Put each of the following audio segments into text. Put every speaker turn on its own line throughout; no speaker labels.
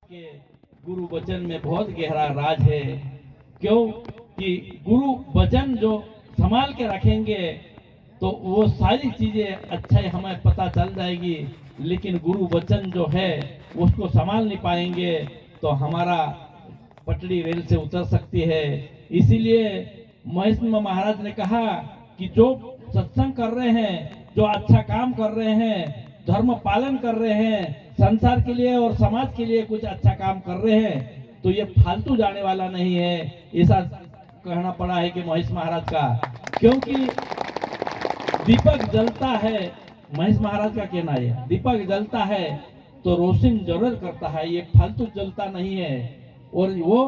के गुरु वचन में बहुत गहरा राज है। क्यों कि गुरु वचन जो संभाल के रखेंगे तो वो सारी चीजें अच्छा हमें पता चल जाएगी, लेकिन गुरु वचन जो है उसको संभाल नहीं पाएंगे तो हमारा पटड़ी रेल से उतर सकती है। इसीलिए महेश महाराज ने कहा कि जो सत्संग कर रहे हैं, जो अच्छा काम कर रहे हैं, धर्म पालन कर रहे हैं, संसार के लिए और समाज के लिए कुछ अच्छा काम कर रहे हैं, तो ये फालतू जाने वाला नहीं है। ऐसा कहना पड़ा है कि महेश महाराज का, क्योंकि दीपक जलता है, महेश महाराज का कहना है, दीपक जलता है तो रोशन जरूर करता है, ये फालतू जलता नहीं है, और वो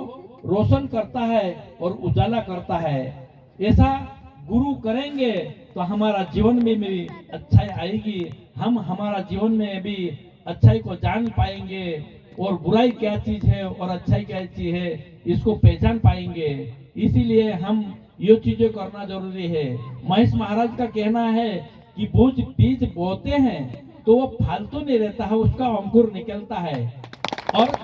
रोशन करता है और उजाला करता है। ऐसा गुरु करेंगे तो हमारा जीवन में भी अच्छाई आएगी, हम हमारा जीवन में भी अच्छाई को जान पाएंगे और बुराई क्या चीज है और अच्छाई क्या चीज है इसको पहचान पाएंगे। इसीलिए हम ये चीजें करना जरूरी है। महेश महाराज का कहना है कि बीज बोते हैं तो वो फालतू नहीं रहता है, उसका अंकुर निकलता है, और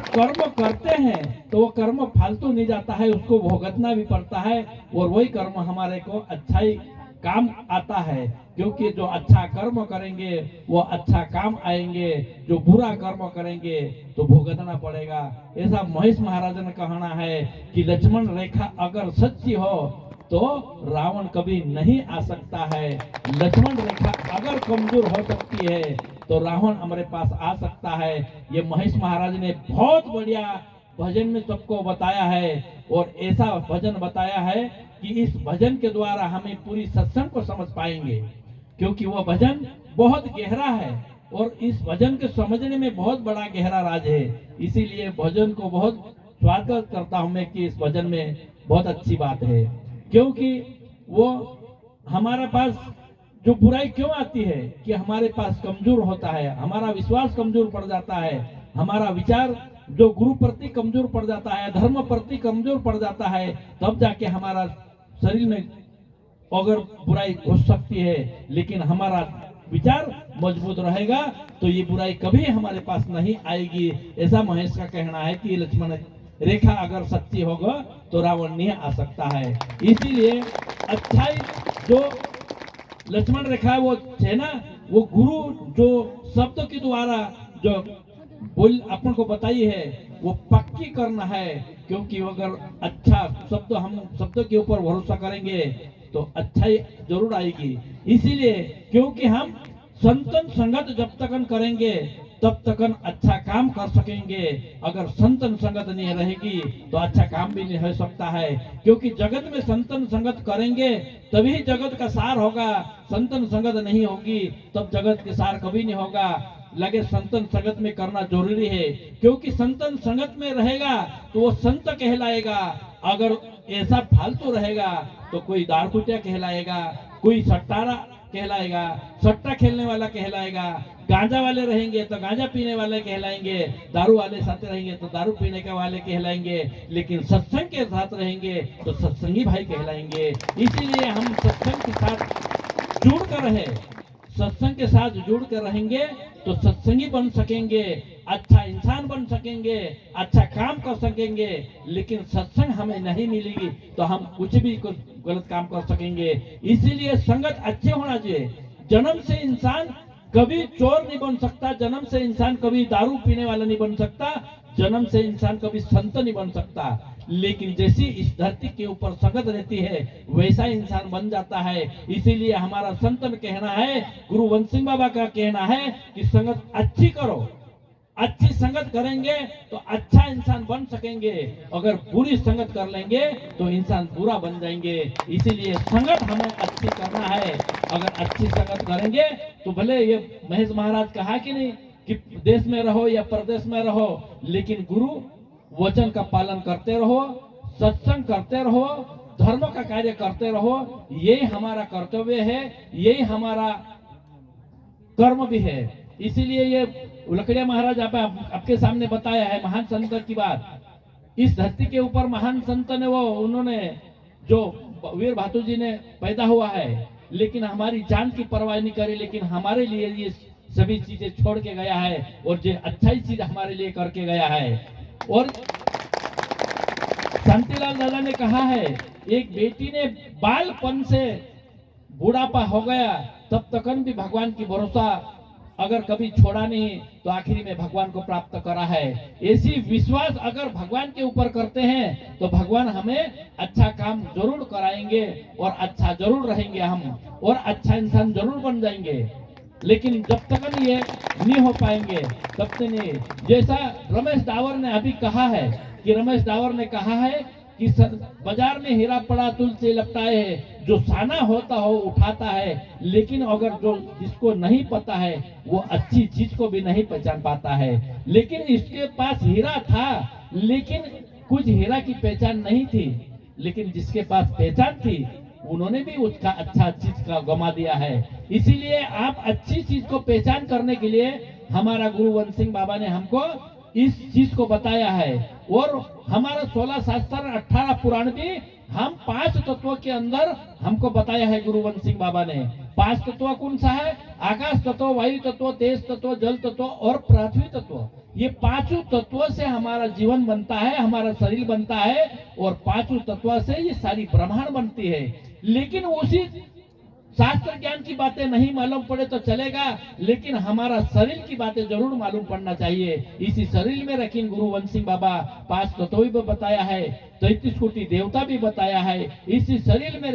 कर्म करते हैं तो वो कर्म फालतू नहीं जाता है, उसको भुगतना भी पड़ता है, और वही कर्म हमारे को अच्छाई काम आता है। क्योंकि जो अच्छा कर्म करेंगे वो अच्छा काम आएंगे, जो बुरा कर्म करेंगे तो भुगतना पड़ेगा। ऐसा महेश महाराज ने कहना है कि लक्ष्मण रेखा अगर सच्ची हो तो रावण कभी नहीं आ सकता है, लक्ष्मण रेखा अगर कमजोर हो सकती है तो रावण हमारे पास आ सकता है। ये महेश महाराज ने बहुत बढ़िया भजन में सबको बताया है, और ऐसा भजन बताया है कि इस भजन के द्वारा हमें पूरी सत्संग को समझ पाएंगे, क्योंकि वह भजन बहुत गहरा है और इस भजन के समझने में बहुत बड़ा गहरा राज है। इसीलिए भजन को बहुत स्वागत करता हूं मैं कि इस भजन में बहुत अच्छी बात है, क्योंकि वो हमारे पास जो बुराई क्यों आती है कि हमारे पास कमजोर होता है, हमारा विश्वास कमजोर पड़ जाता है, हमारा विचार जो गुरु प्रति कमजोर पड़ जाता है, धर्म प्रति कमजोर पड़ जाता है, तब जाके हमारा शरीर में अगर बुराई घुस सकती है, लेकिन हमारा विचार मजबूत रहेगा तो ये बुराई कभी हमारे पास नहीं आएगी। ऐसा महेश का कहना है कि लक्ष्मण रेखा अगर सच्ची होगा तो रावण नहीं आ सकता है। इसीलिए अच्छाई जो लक्ष्मण रेखा है वो है ना, वो गुरु जो शब्द के द्वारा जो बोल अपन को बताई है वो पक्की करना है, क्योंकि अगर अच्छा शब्द हम शब्द के ऊपर भरोसा करेंगे तो अच्छाई जरूर आएगी। इसीलिए क्योंकि हम संतन संगत जब तक करेंगे तब तक अच्छा काम कर सकेंगे, अगर संतन संगत नहीं रहेगी तो अच्छा काम भी नहीं हो सकता है। क्योंकि जगत में संतन संगत करेंगे तभी जगत का सार होगा, संतन संगत नहीं होगी तब जगत के सार कभी नहीं होगा। लगे संतन संगत में करना जरूरी है, क्योंकि संतन संगत में रहेगा तो वो संत कहलाएगा, अगर ऐसा फालतू रहेगा तो कोई दारकुटिया कहलाएगा, कोई सट्टारा कहलाएगा, सट्टा खेलने वाला कहलाएगा, गांजा वाले रहेंगे तो गांजा पीने वाले कहलाएंगे, दारू वाले साथ रहेंगे तो दारू पीने के वाले कहलाएंगे, लेकिन सत्संग के साथ रहेंगे तो सत्संगी भाई कहलाएंगे। इसीलिए हम सत्संग के साथ जुड़ कर रहे, सत्संग के साथ जुड़ कर रहेंगे तो सत्संगी बन सकेंगे, अच्छा इंसान बन सकेंगे, अच्छा काम कर सकेंगे। लेकिन सत्संग हमें नहीं मिलेगी तो हम कुछ भी गलत काम कर सकेंगे। इसीलिए संगत अच्छे होना चाहिए। जन्म से इंसान कभी चोर नहीं बन सकता, जन्म से इंसान कभी दारू पीने वाला नहीं बन सकता, जन्म से इंसान कभी संत नहीं बन सकता, लेकिन जैसी इस धरती के ऊपर संगत रहती है वैसा इंसान बन जाता है। इसीलिए हमारा संतन कहना है, गुरु वंश सिंह बाबा का कहना है कि संगत अच्छी करो, अच्छी संगत करेंगे तो अच्छा इंसान बन सकेंगे, अगर बुरी संगत कर लेंगे तो इंसान बुरा बन जाएंगे। इसीलिए संगत हमें अच्छी करना है, अगर अच्छी संगत करेंगे तो भले ये महेश महाराज कहा कि नहीं कि देश में रहो या प्रदेश में रहो, लेकिन गुरु वचन का पालन करते रहो, सत्संग करते रहो, धर्म का कार्य करते रहो, यही हमारा कर्तव्य है, यही हमारा कर्म भी है। इसीलिए ये लकड़िया महाराज आपके सामने बताया है महान संत की बात। इस धरती के ऊपर महान संत ने वो उन्होंने जो वीर भातु जी ने पैदा हुआ है, लेकिन हमारी जान की परवाह नहीं करी, लेकिन हमारे लिए ये सभी चीजें छोड़ के गया है और जो अच्छा ही चीज हमारे लिए करके गया है। और शांतिलाल दादा ने कहा है, एक बेटी ने बालपन से बुढ़ापा हो गया तब तक भी भगवान की भरोसा अगर कभी छोड़ा नहीं तो आखिरी में भगवान को प्राप्त करा है। ऐसी विश्वास अगर भगवान के ऊपर करते हैं तो भगवान हमें अच्छा काम जरूर कराएंगे और अच्छा जरूर रहेंगे हम, और अच्छा इंसान जरूर बन जाएंगे। लेकिन जब तक ये नहीं हो पाएंगे तब तक नहीं। जैसा रमेश डावर ने अभी कहा है कि रमेश डावर ने कहा है कि बाजार में हीरा पड़ा तुल से लपटाए है, जो साना होता हो उठाता है, लेकिन अगर जो जिसको नहीं पता है वो अच्छी चीज को भी नहीं पहचान पाता है। लेकिन इसके पास हीरा था लेकिन कुछ हीरा की पहचान नहीं थी, लेकिन जिसके पास पहचान थी उन्होंने भी उसका अच्छा चीज का गमा दिया है। इसीलिए आप अच्छी चीज को पहचान करने के लिए हमारा गुरु वंश सिंह बाबा ने हमको इस चीज को बताया है। और हमारा 16 शास्त्र 18 पुराण भी हम 5 तत्वों के अंदर हमको बताया है गुरु वंश सिंह बाबा ने। 5 तत्व कौन सा है? आकाश तत्व, वायु तत्व, तेज तत्व, जल तत्व और पृथ्वी तत्व। ये 5 तत्वों से हमारा जीवन बनता है, हमारा शरीर बनता है, और 5 तत्वों से ये सारी ब्रह्मांड बनती है। लेकिन उसी शास्त्र ज्ञान की बातें नहीं मालूम पड़े तो चलेगा, लेकिन हमारा शरीर की बातें जरूर मालूम पड़ना चाहिए। इसी शरीर में रखी गुरु वंश सिंह बाबा 5 तत्व भी बताया है, 33 कोटि देवता भी बताया है। इसी शरीर में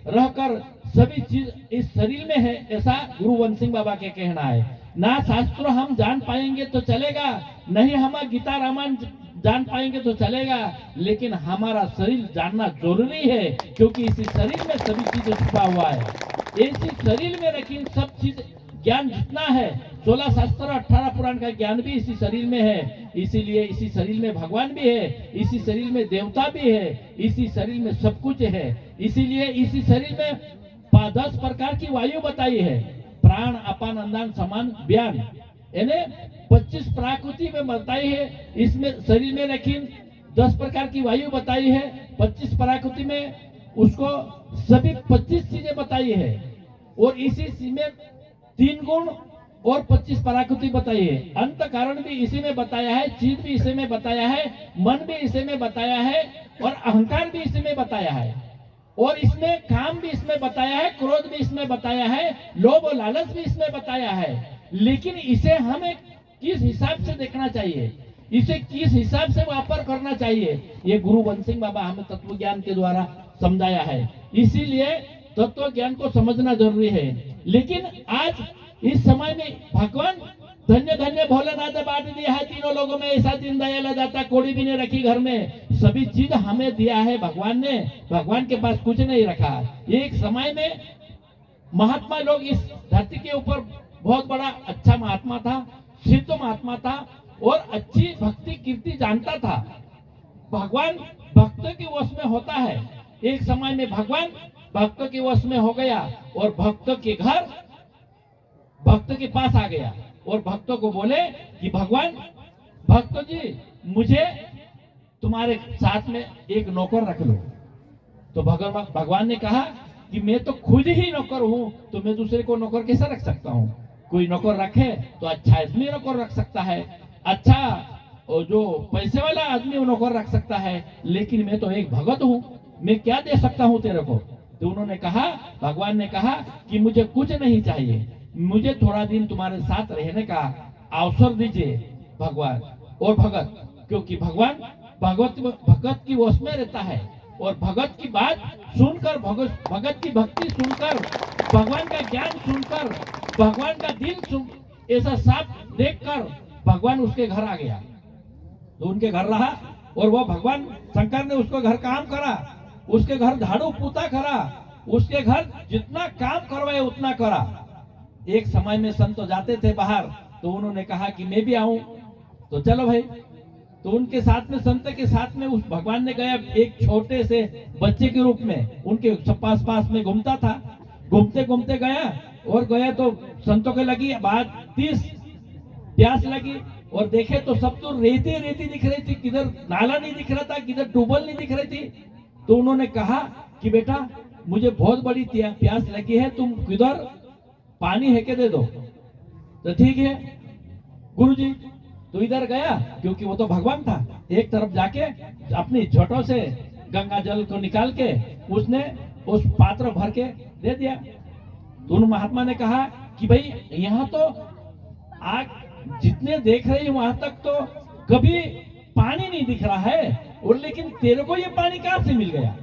रहकर सभी चीज इस शरीर में है, ऐसा गुरु वंश सिंह बाबा के कहना है। ना शास्त्र हम जान पाएंगे तो चलेगा, नहीं हम गीता रामायण जान पाएंगे तो चलेगा, लेकिन हमारा शरीर जानना जरूरी है, क्योंकि इसी शरीर में सभी चीजें छुपा हुआ है। इसी शरीर में रखी सब चीज ज्ञान जितना है, 16 शास्त्र 18 पुराण का ज्ञान भी इसी शरीर में है। इसीलिए इसी शरीर में भगवान भी है, इसी शरीर में देवता भी है, इसी शरीर में सब कुछ है। इसीलिए इसी शरीर में 10 प्रकार की वायु बताई है, प्राण अपान अंदान समान व्यान, यानी 25 प्राकृति में बताई है। इसमें शरीर में रखी 10 प्रकार की वायु बताई है, 25 प्राकृति में उसको सभी 25 चीजें बताई है, और इसी में 3 गुण और 25 प्राकृति बताई है। अंत कारण भी इसी में बताया है, चीज भी इसी में बताया है, मन भी इसी में बताया है, और अहंकार भी इसी में बताया है, और इसमें काम भी इसमें बताया है, क्रोध भी इसमें बताया है, लोभ और लालच भी इसमें बताया है। लेकिन इसे हमें किस हिसाब से देखना चाहिए, इसे किस हिसाब से वापर करना चाहिए, ये गुरु वंश सिंह बाबा हमें तत्व ज्ञान के द्वारा समझाया है। इसीलिए तत्व ज्ञान को समझना जरूरी है। लेकिन आज इस समय में भगवान धन्य धन्य भोलेनाथ बांट दिया है तीनों लोगों में, ऐसा दिन दयाला दाता कोड़ी भी नहीं रखी घर में, सभी चीज हमें दिया है भगवान ने, भगवान के पास कुछ नहीं रखा। एक समय में महात्मा लोग इस धरती के ऊपर बहुत बड़ा अच्छा महात्मा था, सिद्ध महात्मा था, और अच्छी भक्ति कीर्ति जानता था। भगवान भक्तों के वश में होता है। एक समय में भगवान भक्तों के वश में हो गया और भक्तों के घर भक्त के पास आ गया और भक्तों को बोले कि भगवान भक्त जी मुझे तुम्हारे साथ में एक नौकर रख लो। तो भगवान ने कहा कि मैं तो खुद ही नौकर हूँ, तो मैं दूसरे को नौकर कैसे रख सकता हूँ? कोई नौकर रखे तो अच्छा आदमी नौकर रख सकता है, अच्छा और जो पैसे वाला आदमी वो नौकर रख सकता है, लेकिन मैं तो एक भगत हूँ, मैं क्या दे सकता हूँ तेरे को? तो उन्होंने कहा, भगवान ने कहा कि मुझे कुछ नहीं चाहिए, मुझे थोड़ा दिन तुम्हारे साथ रहने का अवसर दीजिए भगवान और भगत, क्योंकि भगवान भगत की वश में रहता है, और भगत की बात सुनकर, भगत की भक्ति सुनकर, भगवान का ज्ञान सुनकर, भगवान का दिल सुन, ऐसा साफ देखकर भगवान उसके घर आ गया। तो उनके घर रहा और वो भगवान शंकर ने उसको घर काम करा, उसके घर झाड़ू पोता करा, उसके घर जितना काम करवाए उतना करा। एक समय में संत जाते थे बाहर, तो उन्होंने कहा कि मैं भी आऊं, तो चलो भाई। तो उनके साथ में, संत के साथ में उस भगवान ने गया, एक छोटे से बच्चे के रूप में उनके पास में घूमता था। घूमते घूमते गया तो संतों के लगी बात 30 प्यास लगी, और देखे तो सब तो रेती रेती दिख रही थी, किधर नाला नहीं दिख रहा था, किधर टूबल नहीं दिख रही थी। तो उन्होंने कहा कि बेटा मुझे बहुत बड़ी प्यास लगी है, तुम किधर पानी है के दे दो। तो ठीक है गुरुजी, तो इधर गया, क्योंकि वो तो भगवान था। एक तरफ जाके अपनी झोटों से गंगा जल को निकाल के उसने उस पात्र भर के दे दिया। तो उन महात्मा ने कहा कि भाई यहाँ तो आग जितने देख रहे हैं वहां तक तो कभी पानी नहीं दिख रहा है, और लेकिन तेरे को ये पानी कहां से मिल गया।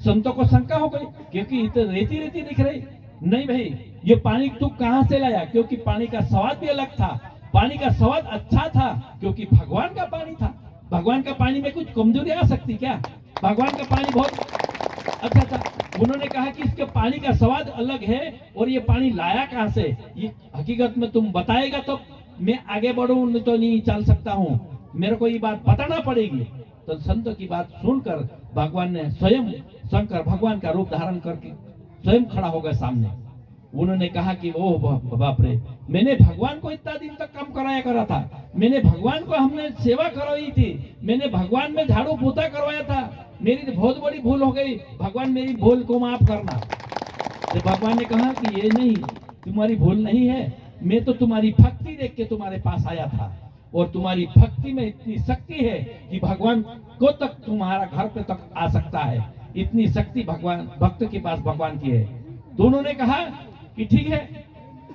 संतों को शंका हो गई, क्योंकि इतने रेती रेती दिख रही। नहीं भाई, ये पानी तू कहां से लाया, क्योंकि पानी का स्वाद भी अलग था। पानी का स्वाद अच्छा था क्योंकि भगवान का पानी था। भगवान का पानी में कुछ कमजोरी आ सकती क्या? भगवान का पानी बहुत अच्छा था। उन्होंने कहा कि इसके पानी का स्वाद अलग है, और ये पानी लाया कहां से, ये हकीकत में तुम बताएगा तो मैं आगे बढ़ूं, तो नहीं चल सकता हूं, मेरे को ये बात बताना पड़ेगी। तो संतों की बात सुनकर भगवान ने स्वयं शंकर भगवान का रूप धारण करके स्वयं खड़ा हो गए सामने। उन्होंने कहा कि ओह बाप रे, मैंने भगवान को इतना दिन तक काम कराया करा था, मैंने भगवान को हमने सेवा करवाई थी, मैंने भगवान में झाड़ू पोता करवाया था, मेरी बहुत बड़ी भूल हो गई, भगवान मेरी भूल को माफ करना। तो भगवान ने कहा कि ये नहीं, तुम्हारी भूल नहीं है, मैं तो तुम्हारी भक्ति देख के तुम्हारे पास आया था, और तुम्हारी भक्ति में इतनी शक्ति है कि भगवान को तक तुम्हारा घर पे तक आ सकता है। इतनी शक्ति भगवान भक्त के पास भगवान की है। तो उन्होंने कहा कि ठीक है,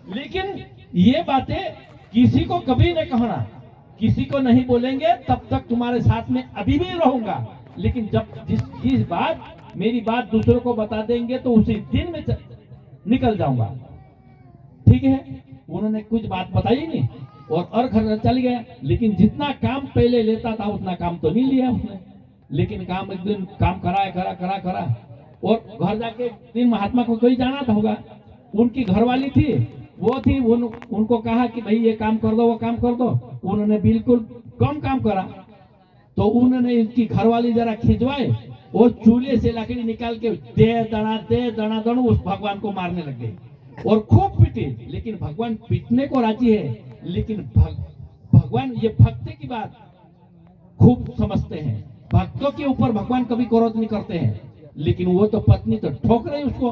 लेकिन ये बातें किसी को कभी नहीं कहना, किसी को नहीं बोलेंगे, तब तक तुम्हारे साथ में अभी भी रहूंगा, लेकिन जब जिस बात मेरी बात दूसरों को बता देंगे तो उसी दिन में निकल जाऊंगा। ठीक है, उन्होंने कुछ बात बताई नहीं और घर चल गया। लेकिन जितना काम पहले लेता था उतना काम तो नहीं लिया उसने, लेकिन काम एक दिन काम करा और घर जाके तीन महात्मा को कोई जाना था होगा, उनकी घरवाली थी, वो थी, उनको कहा कि भाई ये काम कर दो, वो काम कर दो। उन्होंने बिल्कुल कम काम करा, तो उन्होंने इनकी घरवाली जरा खिंचवाए और चूल्हे से लकड़ी निकाल के दे दना उस भगवान को मारने लग गए और खूब पीटे। लेकिन भगवान पीटने को राजी है, लेकिन भगवान ये भक्ति की बात खूब समझते हैं। भक्तों के ऊपर भगवान कभी क्रोध नहीं करते हैं, लेकिन वो तो पत्नी तो ठोक रही उसको,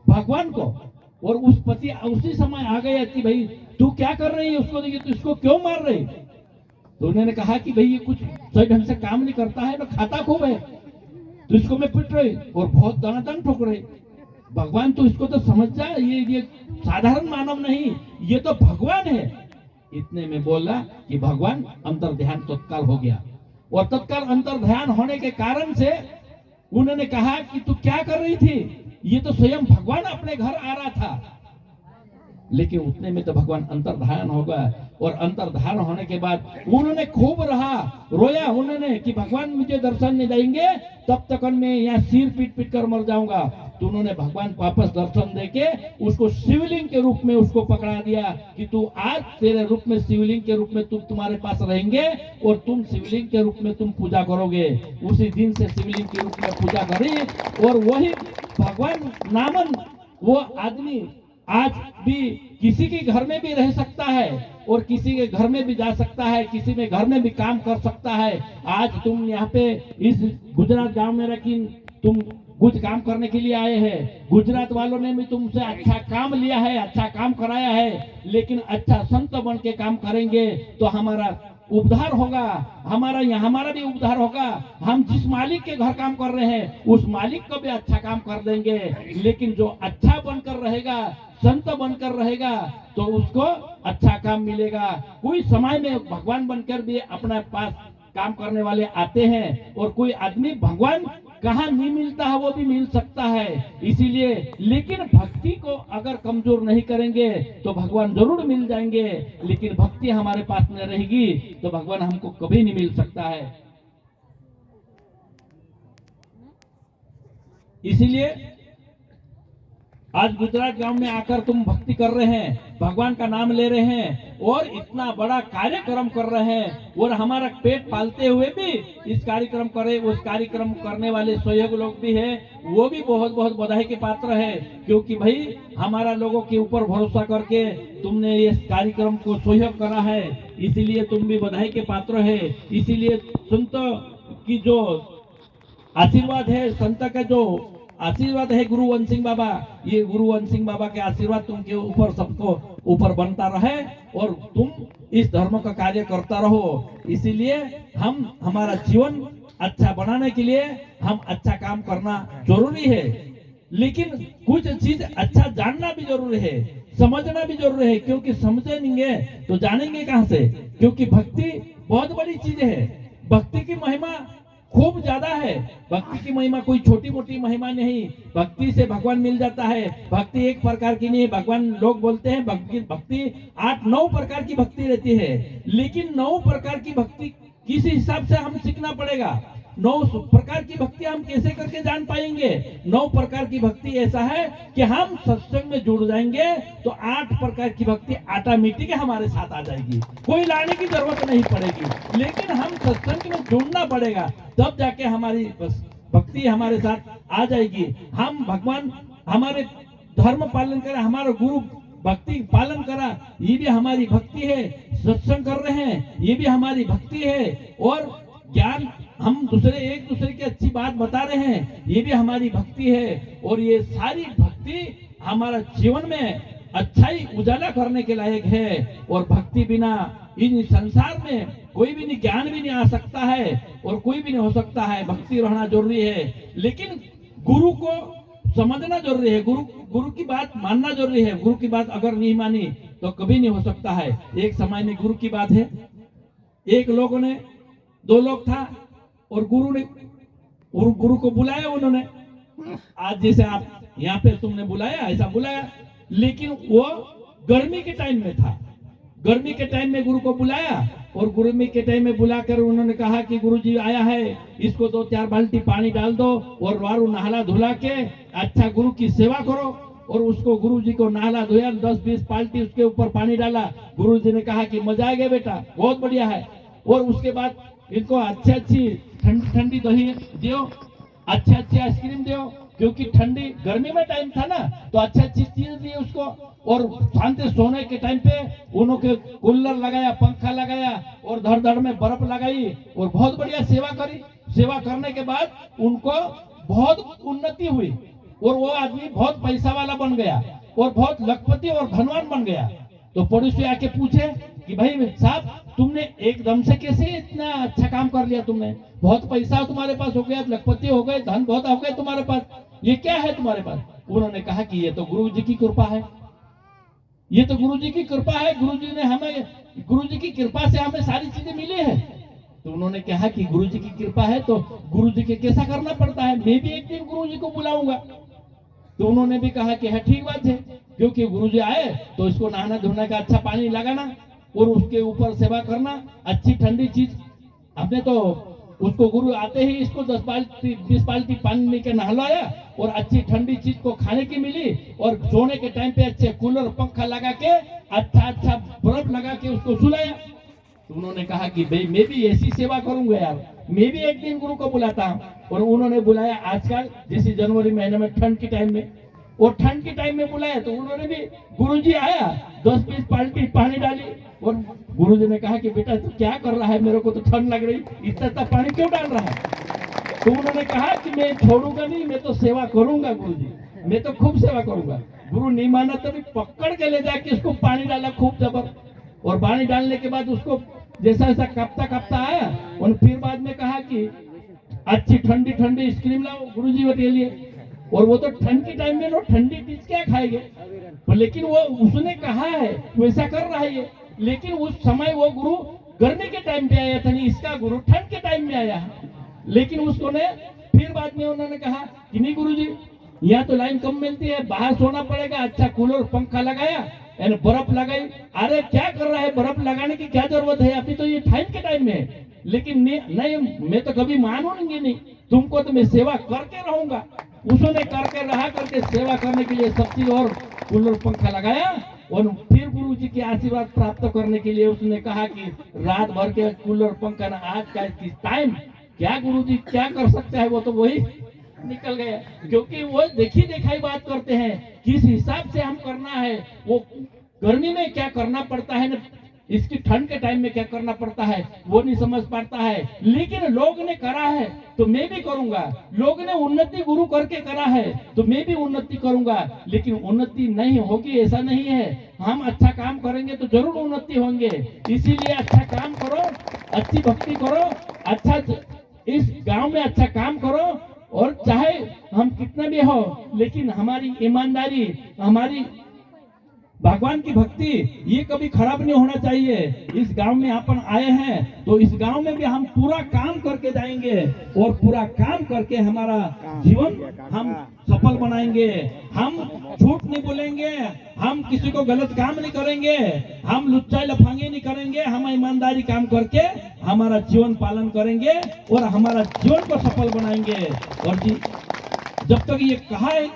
भगवान को, और उस पति उसी समय आ गया कि भाई तू क्या कर रही है उसको, देखिए तू इसको क्यों मार रही। तो उन्होंने कहा कि भाई ये कुछ सही ढंग से काम नहीं करता है, ना खाता खूब है, तो इसको मैं पिट रही और बहुत दनादन ठोक रही। भगवान तो इसको तो समझ जा, ये साधारण मानव नहीं, ये तो भगवान है। इतने में बोला कि भगवान अंतर ध्यान तत्काल हो गया, और तत्काल अंतर ध्यान होने के कारण से उन्होंने कहा कि तू क्या कर रही थी, ये तो स्वयं भगवान अपने घर आ रहा था। लेकिन उतने में तो भगवान अंतर्धान होगा, और अंतर्धान होने के बाद उन्होंने खूब रोया उन्होंने कि भगवान मुझे दर्शन नहीं देंगे तब तक मैं यहाँ सिर पीट कर मर जाऊंगा। तो उन्होंने भगवान वापस दर्शन देके उसको शिवलिंग के रूप में उसको पकड़ा दिया कि तू आज तेरे रूप में शिवलिंग के रूप में तुम्हारे पास रहेंगे, और तुम शिवलिंग के रूप में तुम पूजा करोगे। उसी दिन से शिवलिंग के रूप में पूजा करी, और वही भगवान नामन वो आदमी आज भी किसी के घर में भी रह सकता है और किसी के घर में भी जा सकता है, किसी में घर में भी काम कर सकता है। आज तुम यहाँ पे इस गुजरात गांव में रखी, तुम कुछ काम करने के लिए आए हैं, गुजरात वालों ने भी तुमसे अच्छा काम लिया है, अच्छा काम कराया है, लेकिन अच्छा संत बन के काम करेंगे तो हमारा उद्धार होगा, हमारा भी उद्धार होगा। हम जिस मालिक के घर काम कर रहे हैं उस मालिक को भी अच्छा काम कर देंगे। लेकिन जो अच्छा बनकर रहेगा, संत बनकर रहेगा, तो उसको अच्छा काम मिलेगा। कोई समय में भगवान बनकर भी अपने पास काम करने वाले आते हैं, और कोई आदमी भगवान कहाँ नहीं मिलता है वो भी मिल सकता है। इसीलिए लेकिन भक्ति को अगर कमजोर नहीं करेंगे तो भगवान जरूर मिल जाएंगे, लेकिन भक्ति हमारे पास न रहेगी तो भगवान हमको कभी नहीं मिल सकता है। इसीलिए आज गुजरात गांव में आकर तुम भक्ति कर रहे हैं, भगवान का नाम ले रहे हैं और इतना बड़ा कार्यक्रम कर रहे हैं, और हमारा पेट पालते हुए भी इस कार्यक्रम करे, उस कार्यक्रम करने वाले सहयोग लोग भी हैं, वो भी बहुत बहुत बधाई के पात्र है। क्योंकि भाई हमारा लोगों के ऊपर भरोसा करके तुमने इस कार्यक्रम को सहयोग करा है, इसीलिए तुम भी बधाई के पात्र है। इसीलिए संत की जो आशीर्वाद है, संत का जो आशीर्वाद है गुरुवंश सिंह बाबा, ये गुरुवंश सिंह बाबा के आशीर्वाद तुमके ऊपर सबको ऊपर बनता रहे और तुम इस धर्म का कार्य करता रहो। इसीलिए हम हमारा जीवन अच्छा बनाने के लिए हम अच्छा काम करना जरूरी है, लेकिन कुछ चीज अच्छा जानना भी जरूरी है, समझना भी जरूरी है, क्योंकि समझेंगे तो जानेंगे कहां से। क्योंकि भक्ति बहुत बड़ी चीज है, भक्ति की महिमा खूब ज्यादा है। भक्ति की महिमा कोई छोटी मोटी महिमा नहीं, भक्ति से भगवान मिल जाता है। भक्ति एक प्रकार की नहीं, भगवान लोग बोलते हैं भक्ति 8-9 प्रकार की भक्ति रहती है, लेकिन 9 प्रकार की भक्ति किस हिसाब से हम सीखना पड़ेगा। 9 प्रकार की भक्ति हम कैसे करके जान पाएंगे। 9 प्रकार की भक्ति ऐसा है कि हम सत्संग में जुड़ जाएंगे तो 8 प्रकार की भक्ति ऑटोमेटिक हमारे साथ आ जाएगी, कोई लाने की जरूरत नहीं पड़ेगी। लेकिन हम सत्संग में जुड़ना पड़ेगा, तब जाके हमारी भक्ति हमारे साथ आ जाएगी। हम भगवान हमारे धर्म पालन करें, हमारा गुरु भक्ति पालन करा, ये भी हमारी भक्ति है। सत्संग कर रहे हैं, ये भी हमारी भक्ति है। और ज्ञान हम एक दूसरे की अच्छी बात बता रहे हैं, ये भी हमारी भक्ति है। और ये सारी भक्ति हमारा जीवन में अच्छाई उजाला करने के लायक है। और भक्ति बिना इन संसार में कोई भी नहीं, ज्ञान भी नहीं आ सकता है और कोई भी नहीं हो सकता है। भक्ति रहना जरूरी है, लेकिन गुरु को समझना जरूरी है, गुरु की बात मानना जरूरी है। गुरु की बात अगर नहीं मानी तो कभी नहीं हो सकता है। एक समय में गुरु की बात है, एक लोगों ने 2 लोग था और गुरु को बुलाया उन्होंने। आज जैसे आप यहाँ पे तुमने बुलाया, ऐसा बुलाया, लेकिन वो गर्मी के टाइम में था। गर्मी के टाइम में गुरु को बुलाया और गर्मी के टाइम में बुलाकर उन्होंने कहा कि गुरुजी आया है, इसको 2-4 बाल्टी पानी डाल दो और वारू नहला धुला के अच्छा गुरु की सेवा करो। और उसको गुरुजी को नहला धोया, 10-20 बाल्टी उसके ऊपर पानी डाला। गुरुजी ने कहा कि मजा आ गया बेटा, बहुत बढ़िया है। और उसके बाद इनको अच्छी ठंडी दही दियो, अच्छी आइसक्रीम दियो, क्योंकि ठंडी गर्मी में टाइम था ना, तो अच्छी चीज दी उसको। और शांति सोने के टाइम पे उन्होंने कूलर लगाया, पंखा लगाया और धड़ में बर्फ लगाई और बहुत बढ़िया सेवा करी। सेवा करने के बाद उनको बहुत उन्नति हुई और वो आदमी बहुत पैसा वाला बन गया और बहुत लखपति और धनवान बन गया। तो पड़ोसी आके पूछे कि भाई साहब, तुमने एकदम से कैसे इतना अच्छा काम कर लिया, तुमने बहुत पैसा तुम्हारे पास हो गया, लखपति हो गए, धन बहुत हो गए तुम्हारे पास, ये क्या है तुम्हारे पास। उन्होंने कहा कि ये तो गुरु जी की कृपा है, ये तो गुरु जी की कृपा है, गुरु जी ने हमें, गुरु जी की कृपा से हमें सारी चीजें मिली है। तो उन्होंने कहा कि गुरु जी की कृपा है तो गुरु जी के कैसा करना पड़ता है, मैं भी एक दिन गुरु जी को बुलाऊंगा। तो उन्होंने भी कहा कि है ठीक बात है, क्योंकि गुरु जी आए तो इसको नहाना धोने का अच्छा पानी लगाना और उसके ऊपर सेवा करना, अच्छी ठंडी चीज। हमने तो उसको गुरु आते ही इसको 10-20 बाल्टी पानी लेके नहलाया और अच्छी ठंडी चीज को खाने की मिली और सोने के टाइम पे अच्छे कूलर पंखा लगा के अच्छा बर्फ लगा के उसको सुलाया। तो उन्होंने कहा कि भाई मैं भी ऐसी सेवा करूंगा यार, मैं भी एक दिन गुरु को बुलाता हूँ। और उन्होंने बुलाया आजकल जैसे जनवरी महीने में ठंड के टाइम में, और ठंड के टाइम में बुलाया तो उन्होंने भी, गुरुजी आया 10-20 बाल्टी पानी डाली और गुरुजी ने कहा कि बेटा तू क्या कर रहा है, मेरे को तो ठंड लग रही, इतना पानी क्यों डाल रहा है। तो उन्होंने कहा कि मैं छोड़ूंगा नहीं, मैं तो सेवा करूंगा गुरुजी, मैं तो खूब सेवा करूंगा। गुरु नहीं माना तो भी पकड़ के ले जाके उसको पानी डाला खूब जबर, और पानी डालने के बाद उसको जैसा ऐसा कपता आया और फिर बाद में कहा कि अच्छी ठंडी आइसक्रीम लाओ गुरुजी के लिए। और वो तो ठंड के टाइम में ठंडी चीज क्या खाएंगे, लेकिन वो उसने कहा है वैसा कर रहा है ये। लेकिन उस समय वो गुरु गर्मी के टाइम पे आया था, नहीं इसका गुरु ठंड के टाइम में आया है। लेकिन उसको ने फिर बाद में उन्होंने कहा कि नहीं गुरुजी, यहाँ तो लाइन कम मिलती है, बाहर सोना पड़ेगा, अच्छा कूलर पंखा लगाया, बर्फ लगाई। अरे क्या कर रहा है, बर्फ लगाने की क्या जरूरत है, अभी तो ये ठंड के टाइम में है। लेकिन नहीं, मैं तो कभी मानूंगी नहीं, तुमको तो मैं सेवा करके रहूंगा। उसने करके रहा करके सेवा करने के लिए सब चीज और कूलर पंखा लगाया और फिर गुरु जी के आशीर्वाद प्राप्त करने के लिए उसने कहा कि रात भर के कूलर पंखा ना, आज का टाइम क्या गुरु जी क्या कर सकता है, वो तो वही निकल गया। क्योंकि वो देखी दिखाई बात करते हैं, किस हिसाब से हम करना है, वो गर्मी में क्या करना पड़ता है ना, इसकी ठंड के टाइम में क्या करना पड़ता है वो नहीं समझ पाता है। लेकिन लोग ने करा है तो मैं भी करूंगा, लोग ने उन्नति गुरु करके करा है तो मैं भी उन्नति करूंगा। लेकिन उन्नति नहीं होगी ऐसा नहीं है, हम अच्छा काम करेंगे तो जरूर उन्नति होंगे। इसीलिए अच्छा काम करो, अच्छी भक्ति करो, अच्छा इस गांव में अच्छा काम करो, और चाहे हम कितना भी हो लेकिन हमारी ईमानदारी, हमारी भगवान की भक्ति ये कभी खराब नहीं होना चाहिए। इस गांव में अपन आए हैं तो इस गांव में भी हम पूरा काम करके जाएंगे और पूरा काम करके हमारा जीवन हम सफल बनाएंगे। हम झूठ नहीं बोलेंगे, हम किसी को गलत काम नहीं करेंगे, हम लुच्चाई लफांगे नहीं करेंगे, हम ईमानदारी काम करके हमारा जीवन पालन करेंगे और हमारा जीवन को सफल बनाएंगे। और जी जब तक ये कहा है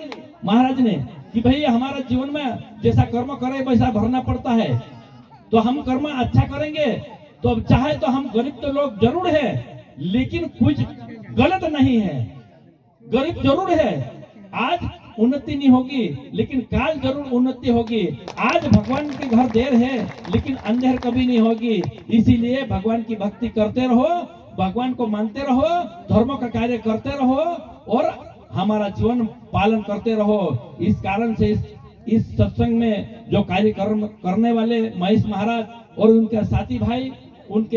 महाराज ने कि भाई हमारा जीवन में जैसा कर्म करे वैसा भरना पड़ता है, तो हम कर्म अच्छा करेंगे तो चाहे तो हम गरीब तो लोग जरूर है लेकिन कुछ गलत नहीं है, गरीब जरूर है। आज उन्नति नहीं होगी लेकिन काल जरूर उन्नति होगी। आज भगवान के घर देर है लेकिन अंधेर कभी नहीं होगी। इसीलिए भगवान की भक्ति करते रहो, भगवान को मानते रहो, धर्म का कार्य करते रहो और हमारा जीवन पालन करते रहो। इस कारण से इस सत्संग में जो कार्यक्रम करने वाले महेश महाराज और उनके साथी भाई, उनके